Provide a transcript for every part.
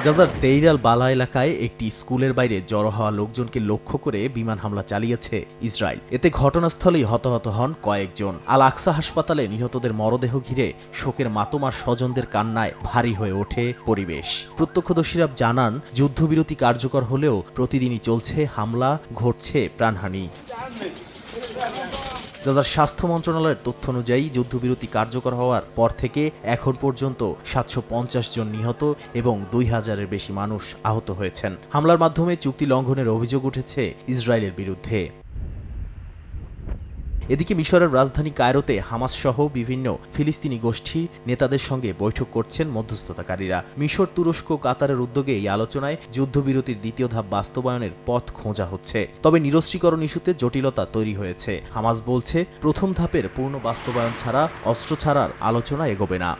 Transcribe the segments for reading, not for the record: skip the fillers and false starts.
গাজার দেইর আল বালা এলাকায় একটি স্কুলের বাইরে জড়ো হওয়া লোকজনকে লক্ষ্য করে বিমান হামলা চালিয়েছে ইসরায়েল। এতে ঘটনাস্থলেই হতাহত হন কয়েকজন। আল আকসা হাসপাতালে নিহতদের মরদেহ ঘিরে শোকের মাতমার স্বজনদের কান্নায় ভারী হয়ে ওঠে পরিবেশ। প্রত্যক্ষদর্শীরা জানান, যুদ্ধবিরতি কার্যকর হলেও প্রতিদিনই চলছে হামলা, ঘটছে প্রাণহানি। গাজার স্বাস্থ্য মন্ত্রণালয়ের তথ্য অনুযায়ী যুদ্ধবিরতি কার্যকর হওয়ার পর থেকে এখন পর্যন্ত ৭৫০ জন নিহত এবং ২,০০০-এর বেশি মানুষ আহত হয়েছেন। হামলার মাধ্যমে চুক্তি লঙ্ঘনের অভিযোগ উঠেছে ইসরায়েলের বিরুদ্ধে। এদিকে মিশরের রাজধানী কায়রোতে হামাস সহ বিভিন্ন ফিলিস্তিনি গোষ্ঠী নেতাদের সঙ্গে বৈঠক করছেন মধ্যস্থতাকারীরা। মিশর, তুরস্ক, কাতারের উদ্যোগে এই আলোচনায় যুদ্ধবিরতির দ্বিতীয় ধাপ বাস্তবায়নের পথ খোঁজা হচ্ছে। তবে নিরস্ত্রীকরণ ইস্যুতে জটিলতা তৈরি হয়েছে। হামাস বলছে, প্রথম ধাপের পূর্ণ বাস্তবায়ন ছাড়া অস্ত্র ছাড়ার আলোচনা এগোবে না।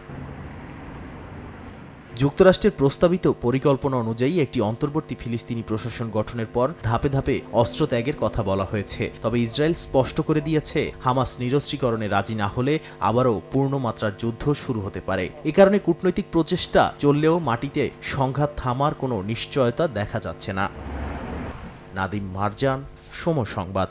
যুক্তরাষ্ট্রের প্রস্তাবিত পরিকল্পনা অনুযায়ী একটি অন্তর্বর্তী ফিলিস্তিনি প্রশাসন গঠনের পর ধাপে ধাপে অস্ত্র ত্যাগের কথা বলা হয়েছে। তবে ইসরায়েল স্পষ্ট করে দিয়েছে, হামাস নিরস্ত্রীকরণে রাজি না হলে আবারও পূর্ণমাত্রার যুদ্ধ শুরু হতে পারে। এ কারণে কূটনৈতিক প্রচেষ্টা চললেও মাটিতে সংঘাত থামার কোনো নিশ্চয়তা দেখা যাচ্ছে না। নাদিম মারজান, সময় সংবাদ।